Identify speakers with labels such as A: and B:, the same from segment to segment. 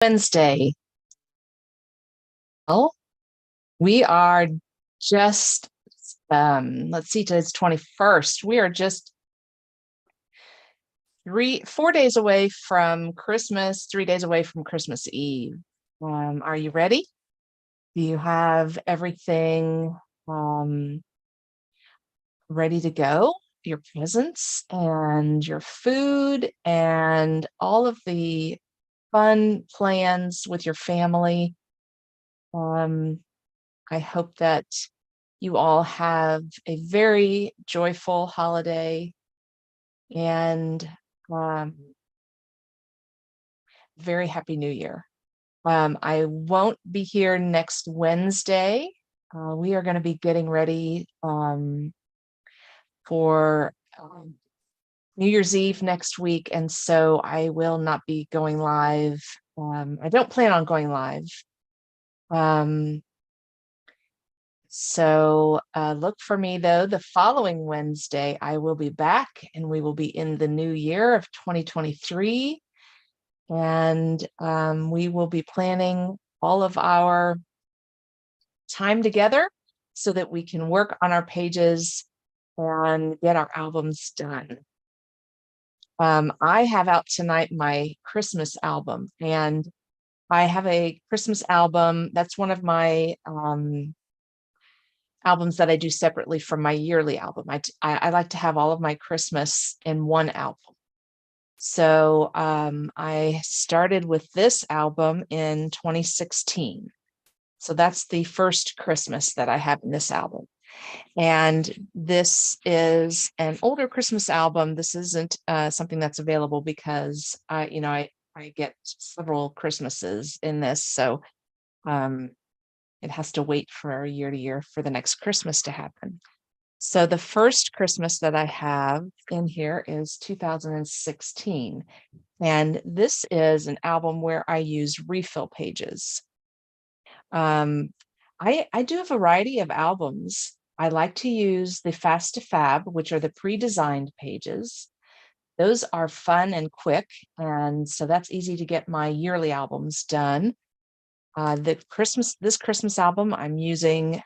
A: Wednesday. Well, we are just let's see, today's 21st. We are just 4 days away from Christmas, 3 days away from Christmas Eve. Are you ready? Do you have everything um ready to go? Your presents and your food and all of the fun plans with your family. Um, I hope that you all have a very joyful holiday and um, very happy New Year. I won't be here next Wednesday. We are going to be getting ready for New Year's Eve next week, and so I will not be going live. I don't plan on going live. Um, So look for me though. The following Wednesday, I will be back and we will be in the new year of 2023. And we will be planning all of our time together so that we can work on our pages and get our albums done. I have out tonight my Christmas album, and I have a Christmas album. That's one of my albums that I do separately from my yearly album. I like to have all of my Christmas in one album. So I started with this album in 2016. So that's the first Christmas that I have in this album. And this is an older Christmas album. This isn't something that's available because I get several Christmases in this. So it has to wait for year to year for the next Christmas to happen. So the first Christmas that I have in here is 2016. And this is an album where I use refill pages. I do a variety of albums. I like to use the Fast to Fab, which are the pre-designed pages. Those are fun and quick, and so that's easy to get my yearly albums done. This Christmas album, I'm using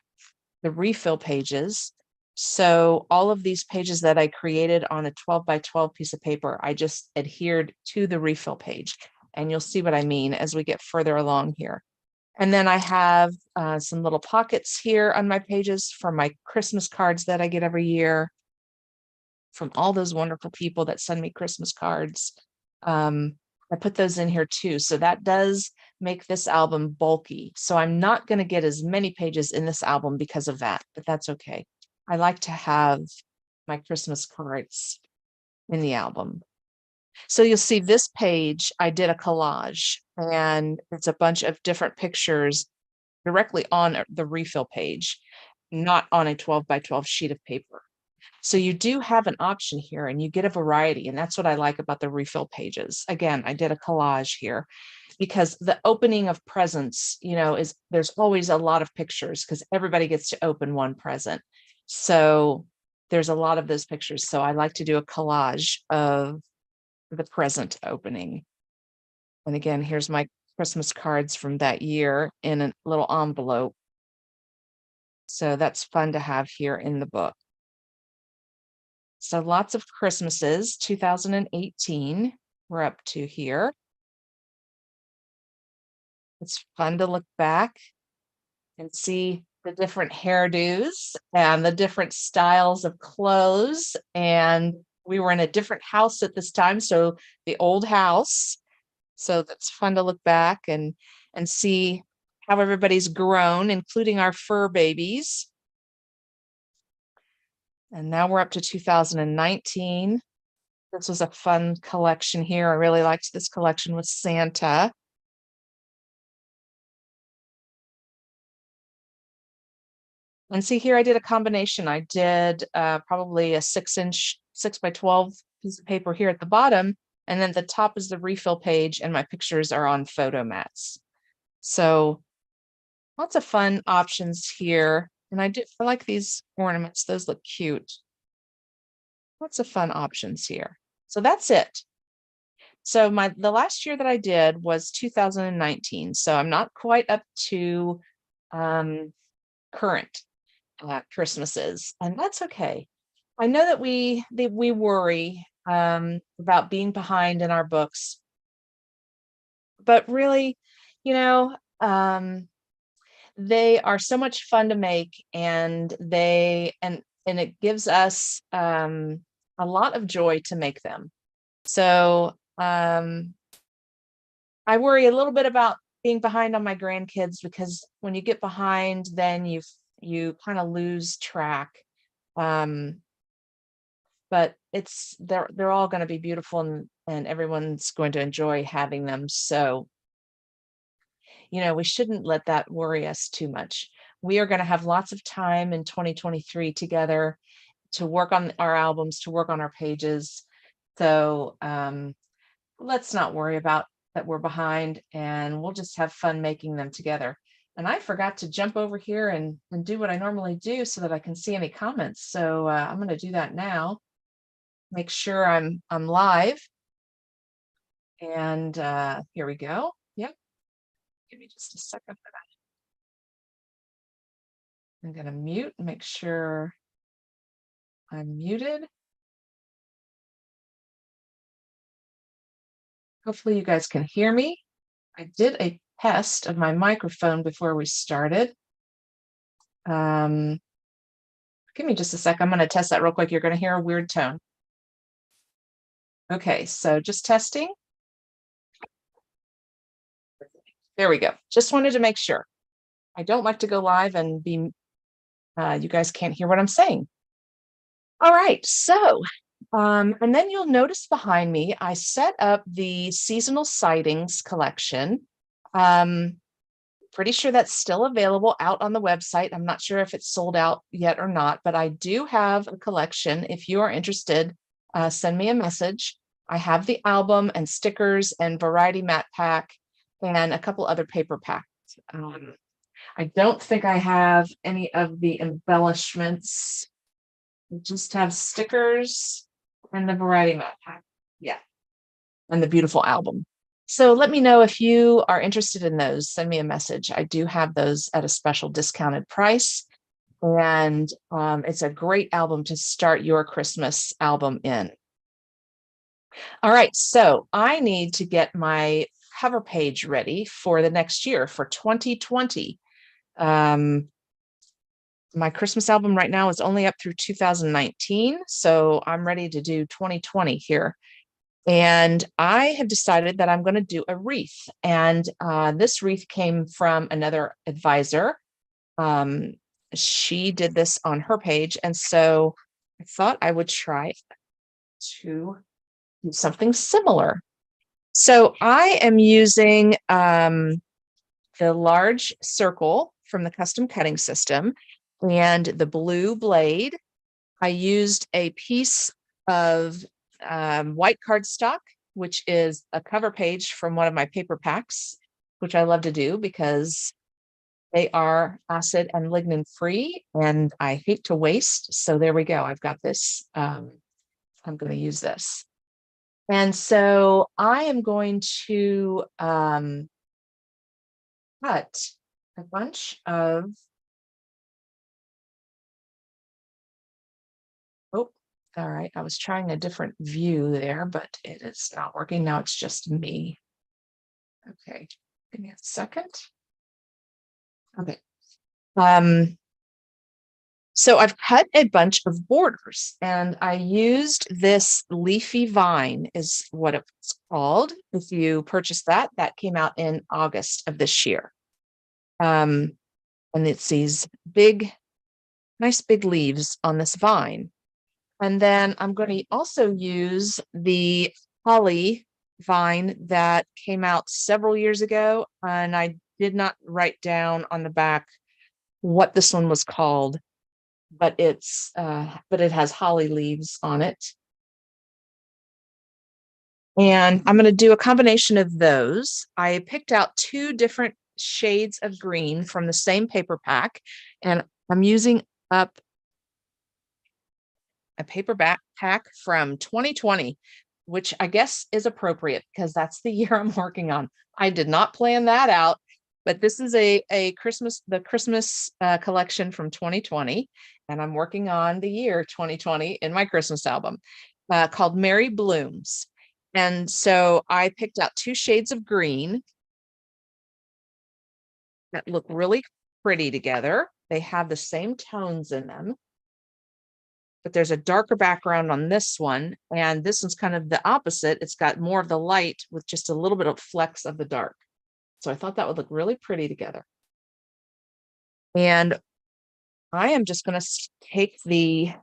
A: the refill pages. So all of these pages that I created on a 12 by 12 piece of paper, I just adhered to the refill page. And you'll see what I mean as we get further along here. And then I have some little pockets here on my pages for my Christmas cards that I get every year from all those wonderful people that send me Christmas cards. I put those in here too. So that does make this album bulky. So I'm not going to get as many pages in this album because of that, but that's okay. I like to have my Christmas cards in the album. So you'll see this page, I did a collage, and it's a bunch of different pictures directly on the refill page, not on a 12 by 12 sheet of paper. So you do have an option here and you get a variety. And that's what I like about the refill pages. Again, I did a collage here because the opening of presents, there's always a lot of pictures because everybody gets to open one present. So there's a lot of those pictures. So I like to do a collage of the present opening. And again, here's my Christmas cards from that year in a little envelope. So that's fun to have here in the book. So lots of Christmases, 2018, we're up to here. It's fun to look back and see the different hairdos and the different styles of clothes. And we were in a different house at this time, so the old house. So that's fun to look back and see how everybody's grown, including our fur babies. And now we're up to 2019. This was a fun collection here. I really liked this collection with Santa. And see here, I did a combination. I did probably a 6-inch, 6 by 12 piece of paper here at the bottom. And then the top is the refill page and my pictures are on photo mats. So lots of fun options here. And I like these ornaments. Those look cute. Lots of fun options here. So that's it. So the last year that I did was 2019. So I'm not quite up to um, current Christmases, and that's okay. I know that we worry about being behind in our books, but really, you know, they are so much fun to make, and and it gives us a lot of joy to make them. So I worry a little bit about being behind on my grandkids, because when you get behind, then you kind of lose track. Um, but they're all going to be beautiful, and everyone's going to enjoy having them. So, we shouldn't let that worry us too much. We are going to have lots of time in 2023 together to work on our albums, to work on our pages. So, let's not worry about that we're behind, and we'll just have fun making them together. And I forgot to jump over here and do what I normally do so that I can see any comments. So I'm going to do that now. Make sure I'm live. And here we go. Yep. Give me just a second for that. I'm going to mute and make sure I'm muted. Hopefully you guys can hear me. I did a test of my microphone before we started. Give me just a sec. I'm going to test that real quick. You're going to hear a weird tone. Okay, so just testing. There we go. Just wanted to make sure. I don't like to go live and be, you guys can't hear what I'm saying. All right, so, and then you'll notice behind me, I set up the seasonal sightings collection. Pretty sure that's still available out on the website. I'm not sure if it's sold out yet or not, but I do have a collection. If you are interested, send me a message. I have the album and stickers and variety mat pack and a couple other paper packs. I don't think I have any of the embellishments. I just have stickers and the variety mat pack. Yeah, and the beautiful album. So let me know if you are interested in those. Send me a message. I do have those at a special discounted price. And it's a great album to start your Christmas album in. All right, so I need to get my cover page ready for the next year, for 2020. My Christmas album right now is only up through 2019, so I'm ready to do 2020 here. And I have decided that I'm going to do a wreath. And this wreath came from another advisor. She did this on her page. And so I thought I would try to do something similar. So I am using the large circle from the custom cutting system and the blue blade. I used a piece of white cardstock, which is a cover page from one of my paper packs, which I love to do because they are acid and lignin free, and I hate to waste. So there we go. I've got this. I'm going to use this. And so I am going to cut a bunch of, oh, all right. I was trying a different view there, but it is not working. Now it's just me. Okay, give me a second. Okay. So I've cut a bunch of borders, and I used this leafy vine is what it's called. If you purchase that, that came out in August of this year. And it's these big, nice big leaves on this vine. And then I'm going to also use the holly vine that came out several years ago, and I did not write down on the back what this one was called, but it has holly leaves on it. And I'm going to do a combination of those. I picked out 2 different shades of green from the same paper pack, and I'm using up a paper pack from 2020. which I guess is appropriate because that's the year I'm working on. I did not plan that out, but this is the Christmas collection from 2020, and I'm working on the year 2020 in my Christmas album called Merry Blooms. And so I picked out 2 shades of green that look really pretty together. They have the same tones in them, but there's a darker background on this one. And this one's kind of the opposite. It's got more of the light with just a little bit of flecks of the dark. So I thought that would look really pretty together. And I am just going to take the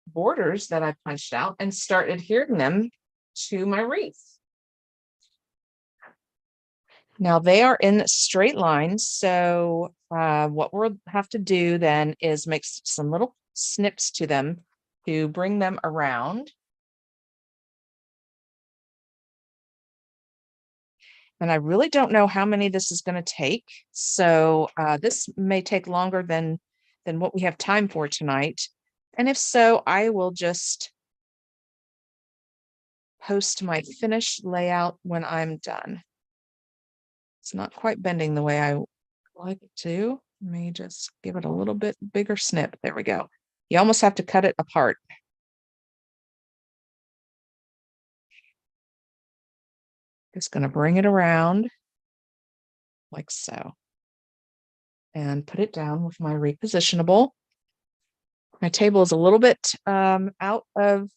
A: borders that I punched out and start adhering them to my wreath. Now they are in straight lines. So what we'll have to do then is make some little snips to them to bring them around. And I really don't know how many this is going to take. So this may take longer than what we have time for tonight. And if so, I will just post my finished layout when I'm done. It's not quite bending the way I like it to. Let me just give it a little bit bigger snip. There we go. You almost have to cut it apart. Just going to bring it around like so and put it down with my repositionable. My table is a little bit out of,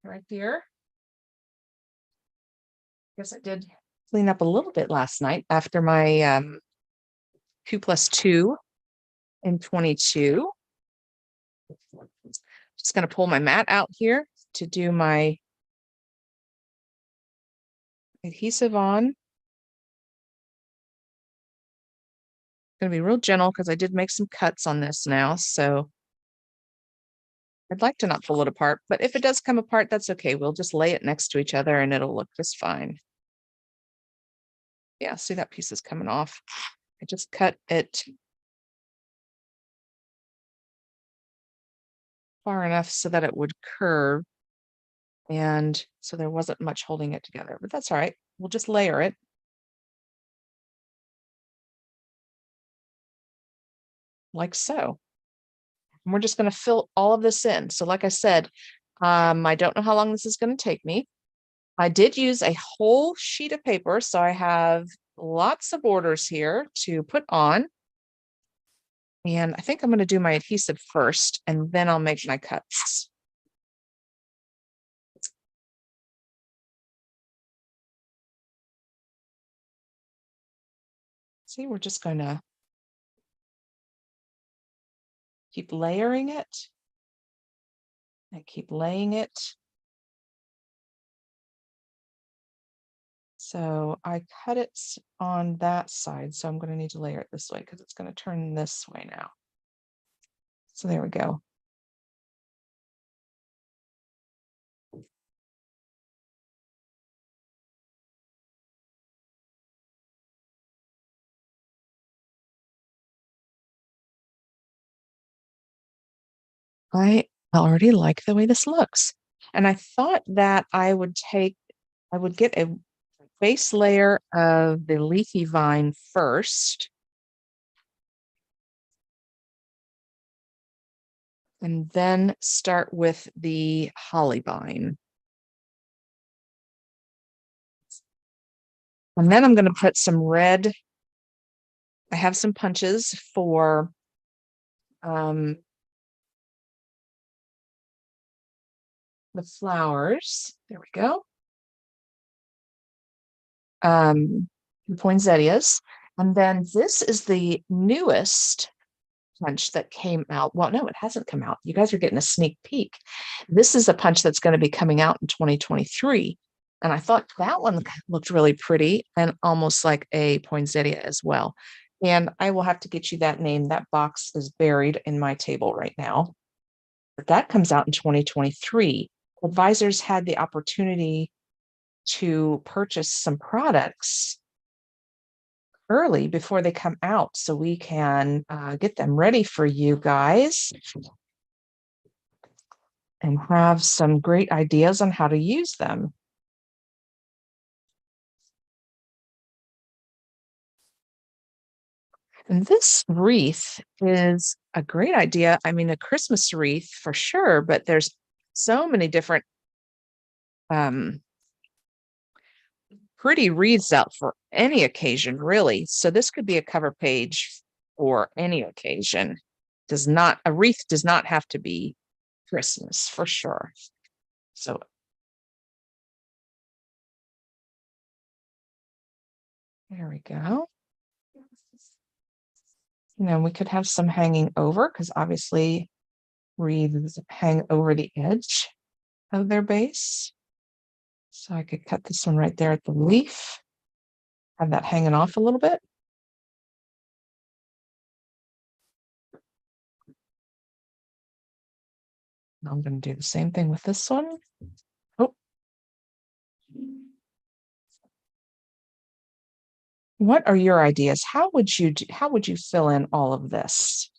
A: right here. Guess I did clean up a little bit last night after my 2+2 in 22. Just going to pull my mat out here to do my adhesive on. Going to be real gentle because I did make some cuts on this now. So I'd like to not pull it apart, but if it does come apart, that's okay. We'll just lay it next to each other and it'll look just fine. Yeah, see that piece is coming off. I just cut it far enough so that it would curve. And so there wasn't much holding it together, but that's all right. We'll just layer it. Like so. And we're just going to fill all of this in. So like I said, I don't know how long this is going to take me. I did use a whole sheet of paper, so I have lots of borders here to put on. And I think I'm going to do my adhesive first, and then I'll make my cuts. See, we're just going to keep layering it and keep laying it. So I cut it on that side, so I'm going to need to layer it this way because it's going to turn this way now. So there we go. I already like the way this looks. And I thought that I would get a base layer of the leafy vine first. And then start with the holly vine. And then I'm going to put some red. I have some punches for the flowers. There we go. The poinsettias. And then this is the newest punch that came out. Well, no, it hasn't come out. You guys are getting a sneak peek. This is a punch that's going to be coming out in 2023. And I thought that one looked really pretty and almost like a poinsettia as well. And I will have to get you that name. That box is buried in my table right now. But that comes out in 2023. Advisors had the opportunity to purchase some products early before they come out so we can get them ready for you guys. and have some great ideas on how to use them. And this wreath is a great idea. I mean, a Christmas wreath for sure, but there's so many different um, pretty wreaths out for any occasion, really. So this could be a cover page for any occasion. A wreath does not have to be Christmas for sure. So there we go. We could have some hanging over because obviously wreaths hang over the edge of their base. So I could cut this one right there at the leaf, have that hanging off a little bit. I'm going to do the same thing with this one. Oh. What are your ideas? How would you fill in all of this?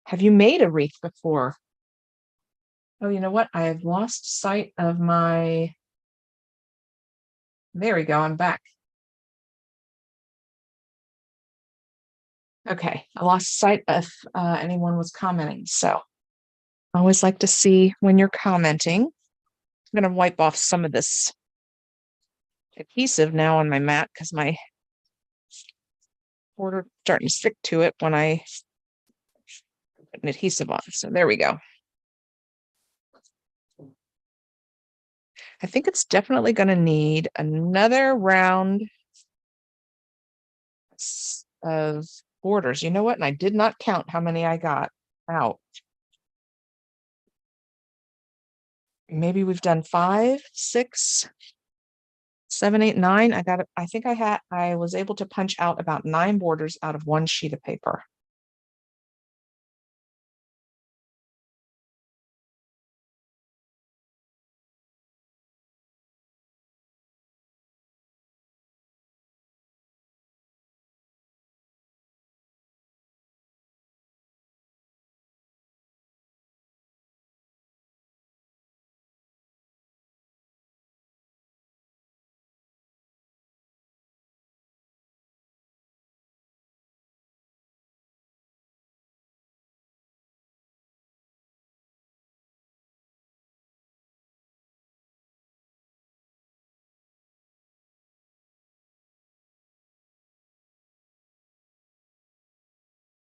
A: Have you made a wreath before? Oh, you know what? I have lost sight of my. There we go. I'm back. Okay, I lost sight if anyone was commenting. So I always like to see when you're commenting. I'm going to wipe off some of this adhesive now on my mat because my border starting to stick to it when I put an adhesive on. So there we go. I think it's definitely going to need another round of borders. You know what? And I did not count how many I got out. Maybe we've done 5, 6, 7, 8, 9. I was able to punch out about 9 borders out of one sheet of paper.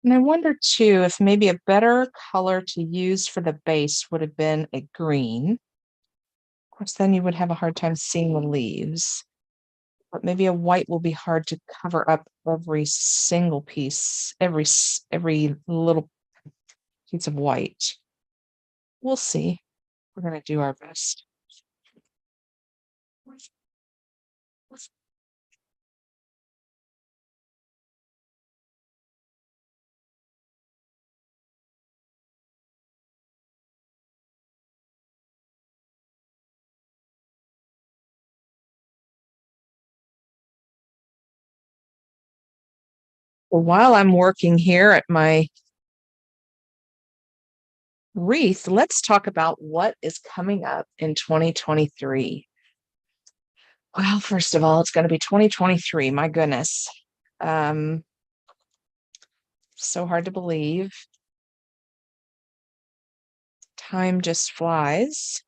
A: And I wonder too if maybe a better color to use for the base would have been a green. Of course, then you would have a hard time seeing the leaves. But maybe a white will be hard to cover up every single piece, every little piece of white. We'll see. We're going to do our best. Well, while I'm working here at my wreath, let's talk about what is coming up in 2023. Well, first of all, it's going to be 2023. My goodness. So hard to believe. Time just flies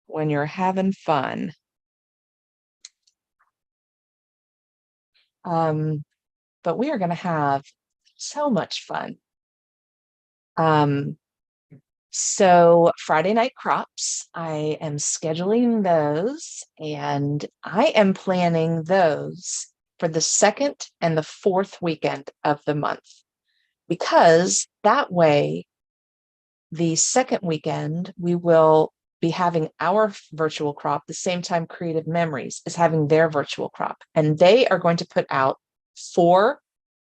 A: when you're having fun. But we are going to have so much fun. So Friday night crops, I am scheduling those and I am planning those for the second and the fourth weekend of the month, because that way, the second weekend, we will be having our virtual crop the same time Creative Memories is having their virtual crop. And they are going to put out 4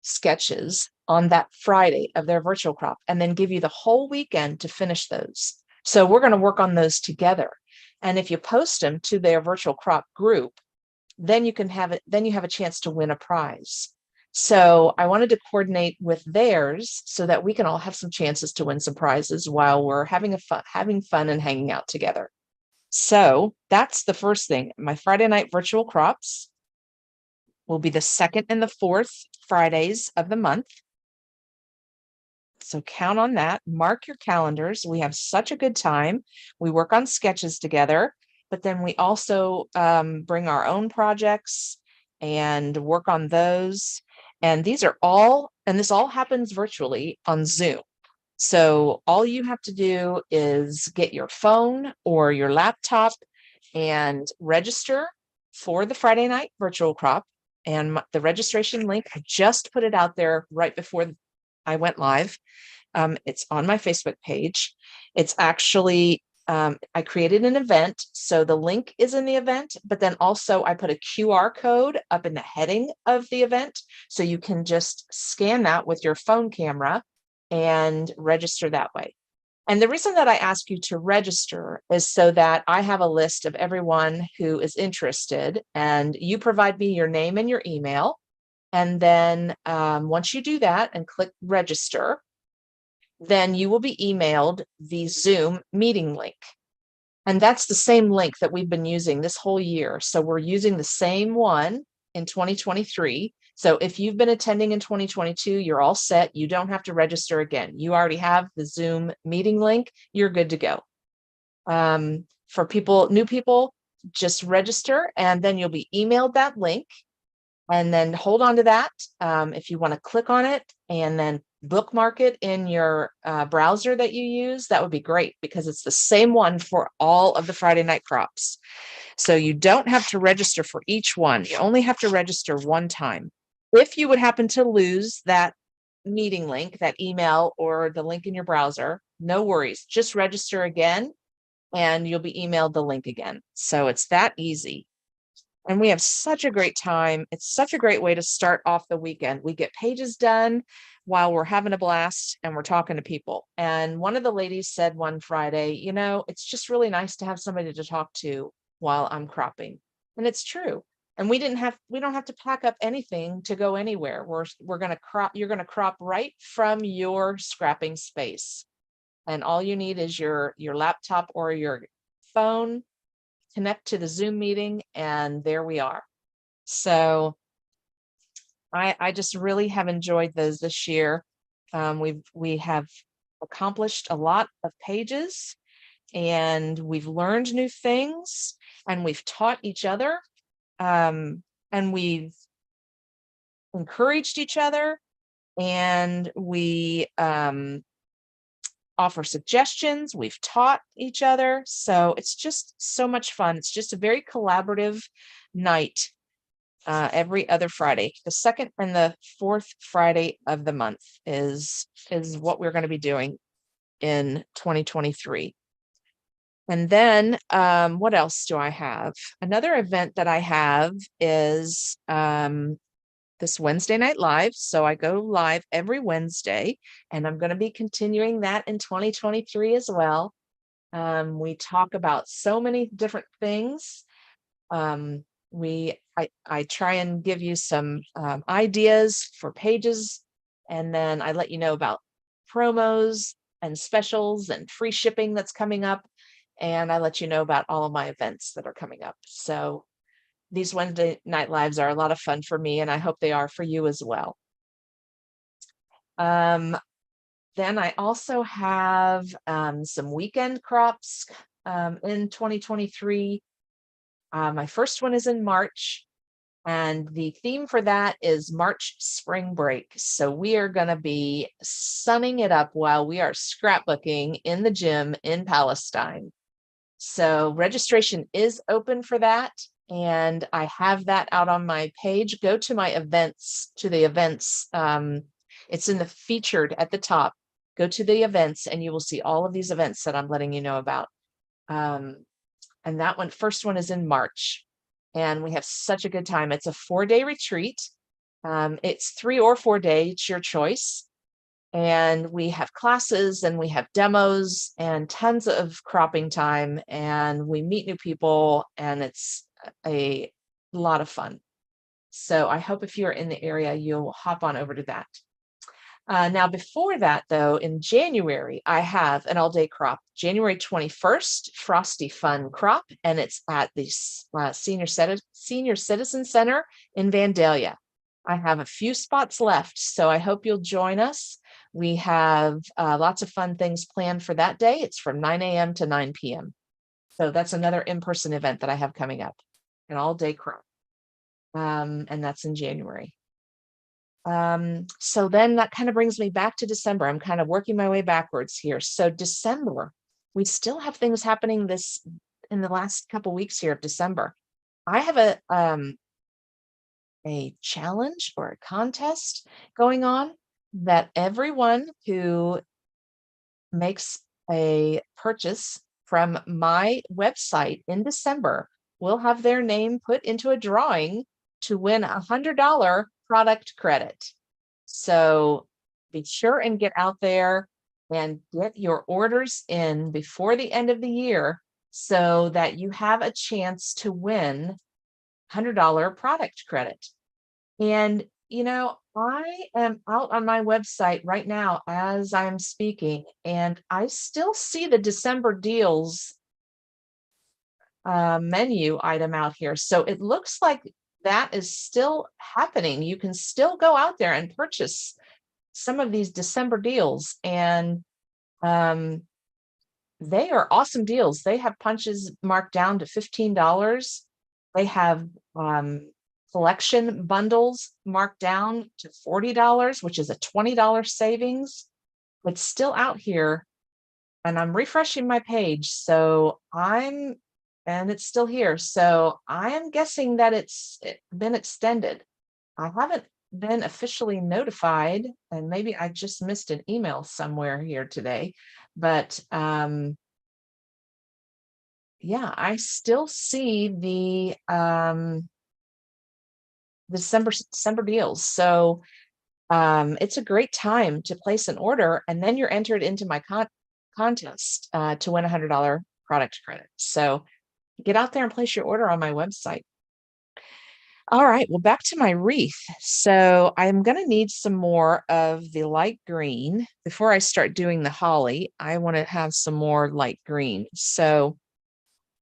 A: sketches on that Friday of their virtual crop and then give you the whole weekend to finish those. So we're going to work on those together. And if you post them to their virtual crop group, then you can have it, then you have a chance to win a prize. So I wanted to coordinate with theirs so that we can all have some chances to win some prizes while we're having fun and hanging out together. So that's the first thing. My Friday night virtual crops will be the second and the fourth Fridays of the month. So count on that. Mark your calendars. We have such a good time. We work on sketches together, but then we also bring our own projects and work on those. And this all happens virtually on Zoom. So all you have to do is get your phone or your laptop and register for the Friday night virtual crop. And the registration link, I just put it out there right before I went live. It's on my Facebook page. It's actually, I created an event. So the link is in the event, but then also I put a QR code up in the heading of the event. So you can just scan that with your phone camera and register that way. And the reason that I ask you to register is so that I have a list of everyone who is interested, and you provide me your name and your email. And then once you do that and click register, then you will be emailed the Zoom meeting link. And that's the same link that we've been using this whole year. So we're using the same one in 2023. So if you've been attending in 2022, you're all set. You don't have to register again. You already have the Zoom meeting link. You're good to go. For new people, just register and then you'll be emailed that link. And then hold on to that. If you want to click on it and then bookmark it in your browser that you use, that would be great because it's the same one for all of the Friday night crops. So you don't have to register for each one. You only have to register one time. If you would happen to lose that meeting link, that email or the link in your browser, no worries. Just register again and you'll be emailed the link again. So it's that easy. And we have such a great time. It's such a great way to start off the weekend. We get pages done while we're having a blast and we're talking to people. And one of the ladies said one Friday, it's just really nice to have somebody to talk to while I'm cropping. And it's true. And we don't have to pack up anything to go anywhere. We're going to crop, you're going to crop right from your scrapping space. And all you need is your laptop or your phone, connect to the Zoom meeting, and there we are. So I just really have enjoyed those this year. We have accomplished a lot of pages and we've learned new things and we've taught each other and we've encouraged each other and we offer suggestions. We've taught each other. So it's just so much fun. It's just a very collaborative night every other Friday. The second and the fourth Friday of the month is what we're going to be doing in 2023. And then what else do I have? Another event that I have is this Wednesday night live. So I go live every Wednesday and I'm going to be continuing that in 2023 as well. We talk about so many different things. I try and give you some ideas for pages, and then I let you know about promos and specials and free shipping that's coming up. And I let you know about all of my events that are coming up. So these Wednesday night lives are a lot of fun for me, and I hope they are for you as well. Then I also have some weekend crops in 2023. My first one is in March, and the theme for that is March spring break. So we are going to be sunning it up while we are scrapbooking in the gym in Palestine. So registration is open for that. And I have that out on my page. Go to my events, to the events. It's in the featured at the top. Go to the events and you will see all of these events that I'm letting you know about. And that first one is in March. And we have such a good time. It's a 4-day retreat. It's 3 or 4 days, it's your choice. And we have classes and we have demos and tons of cropping time, and we meet new people, and it's a lot of fun. So I hope if you're in the area, you'll hop on over to that. Now, before that, though, in January, I have an all-day crop, January 21st, Frosty Fun Crop, and it's at the Senior Citizen Center in Vandalia. I have a few spots left, so I hope you'll join us. We have lots of fun things planned for that day. It's from 9 a.m. to 9 p.m. So that's another in-person event that I have coming up, an all-day crop, and that's in January. So then that kind of brings me back to December. I'm kind of working my way backwards here. So December, we still have things happening in the last couple weeks here of December. I have a challenge or a contest going on that everyone who makes a purchase from my website in December will have their name put into a drawing to win $100 product credit. So be sure and get out there and get your orders in before the end of the year so that you have a chance to win $100 product credit. And, I am out on my website right now as I'm speaking, and I still see the December deals menu item out here. So it looks like that is still happening. You can still go out there and purchase some of these December deals, and they are awesome deals. They have punches marked down to $15. They have collection bundles marked down to $40, which is a $20 savings. It's still out here, and I'm refreshing my page. So and it's still here. So I am guessing that it's been extended. I haven't been officially notified, and maybe I just missed an email somewhere here today, but yeah, I still see the December deals. So it's a great time to place an order, and then you're entered into my contest to win $100 product credit. So get out there and place your order on my website. All right, well, back to my wreath. So I'm going to need some more of the light green. Before I start doing the holly, I want to have some more light green. So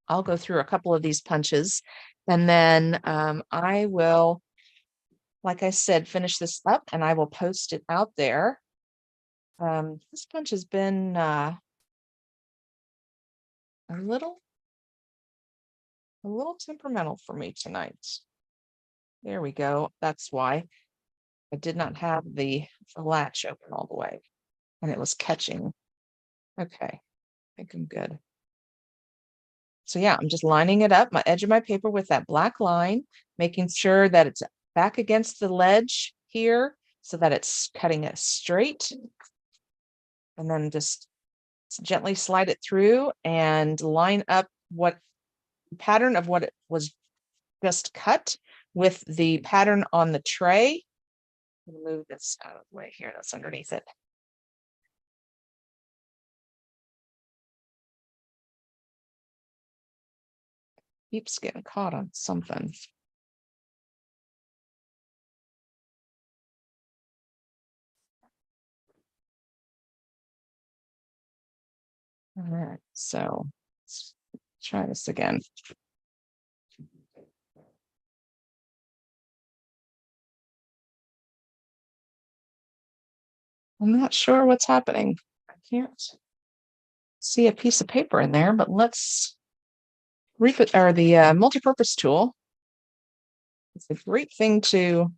A: I'll go through a couple of these punches, and then I will, like I said, finish this up and I will post it out there. This punch has been a little temperamental for me tonight. There we go. That's why I did not have the latch open all the way, and it was catching. Okay, I think I'm good. So yeah, I'm just lining it up, my edge of my paper with that black line, making sure that it's back against the ledge here so that it's cutting it straight. And then just gently slide it through and line up what pattern of what it was just cut with the pattern on the tray. Move this out of the way here, that's underneath it. Keeps getting caught on something. All right, so let's try this again. I'm not sure what's happening. I can't see a piece of paper in there, but let's or the multi-purpose tool. It's a great thing to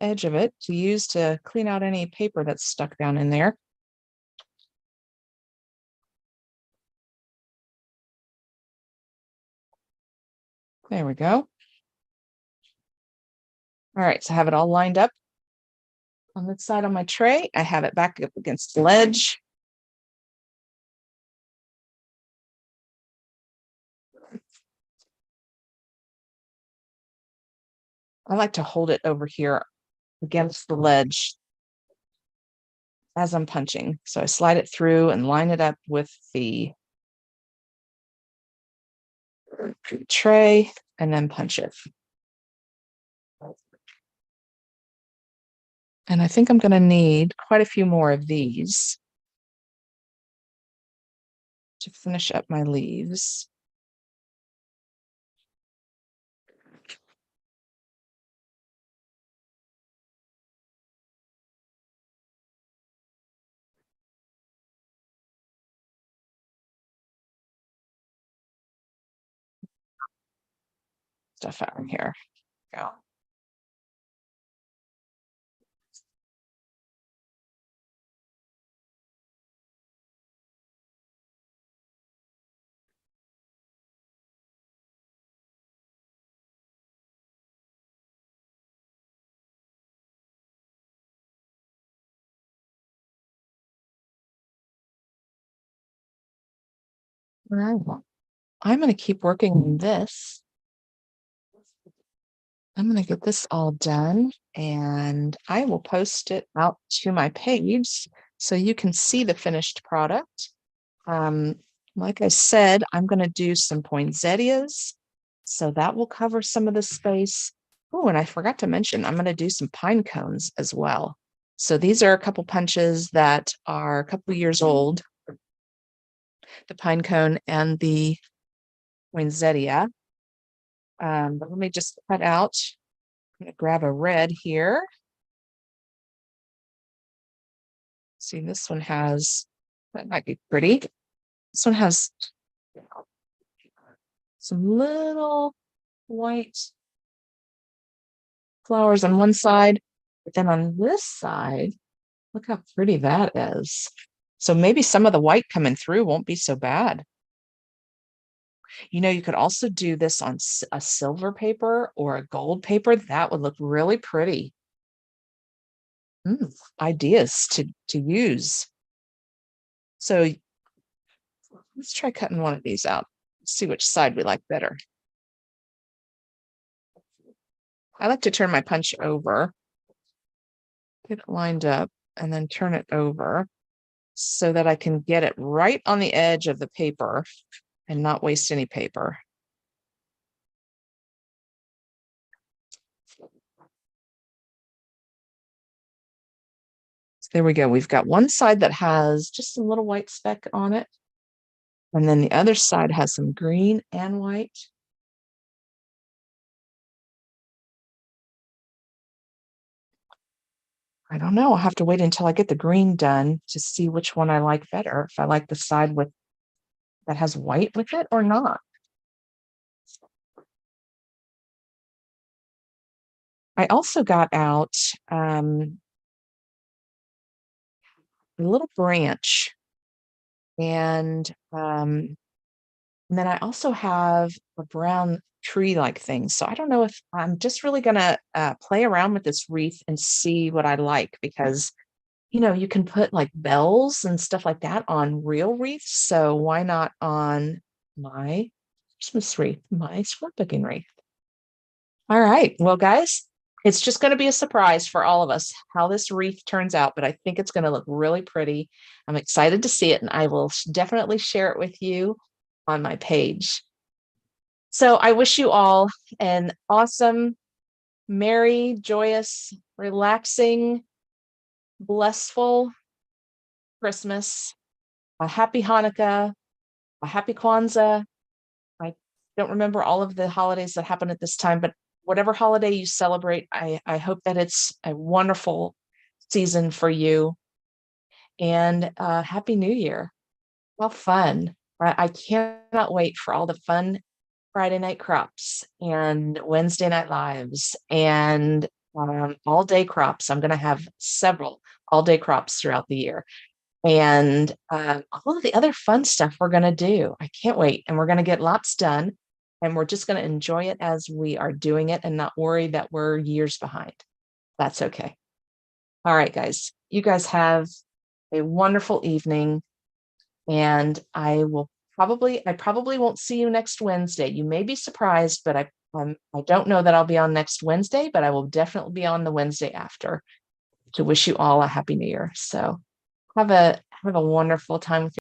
A: edge of it to use to clean out any paper that's stuck down in there. There we go. All right, so I have it all lined up on this side on my tray. I have it back up against the ledge. I like to hold it over here against the ledge as I'm punching. So I slide it through and line it up with the tray, and then punch it. And I think I'm going to need quite a few more of these to finish up my leaves. Stuff out in here. Go. Right. I'm going to keep working on this. I'm going to get this all done and I will post it out to my page so you can see the finished product. Like I said, I'm going to do some poinsettias, so that will cover some of the space. Oh, and I forgot to mention, I'm going to do some pine cones as well. So these are a couple punches that are a couple years old, the pine cone and the poinsettia. But let me just cut out. I'm going to grab a red here. See, this one has, that might be pretty. This one has some little white flowers on one side, but then on this side, look how pretty that is. So maybe some of the white coming through won't be so bad. You know, you could also do this on a silver paper or a gold paper. That would look really pretty. Ideas to use. So let's try cutting one of these out. See which side we like better. I like to turn my punch over, get it lined up, and then turn it over so that I can get it right on the edge of the paper and not waste any paper. So there we go. We've got one side that has just a little white speck on it. And then the other side has some green and white. I don't know. I'll have to wait until I get the green done to see which one I like better. If I like the side with that has white with it or not. I also got out a little branch and then I also have a brown tree-like thing. So I don't know if I'm just really gonna play around with this wreath and see what I like because you know you can put like bells and stuff like that on real wreaths. So why not on my Christmas wreath, my scrapbooking wreath? All right, well, guys, it's just going to be a surprise for all of us how this wreath turns out, but I think it's going to look really pretty. I'm excited to see it, and I will definitely share it with you on my page. So I wish you all an awesome, merry, joyous, relaxing, blissful Christmas, a happy Hanukkah, a happy Kwanzaa. I don't remember all of the holidays that happen at this time, but whatever holiday you celebrate, I hope that it's a wonderful season for you. And Happy New Year. How fun. I cannot wait for all the fun Friday night crops and Wednesday night lives and all day crops. I'm going to have several all day crops throughout the year and all of the other fun stuff we're going to do. I can't wait. And we're going to get lots done and we're just going to enjoy it as we are doing it and not worry that we're years behind. That's okay. All right, guys, you guys have a wonderful evening and I probably won't see you next Wednesday. You may be surprised, but I don't know that I'll be on next Wednesday, but I will definitely be on the Wednesday after to wish you all a happy new year. So have a wonderful time with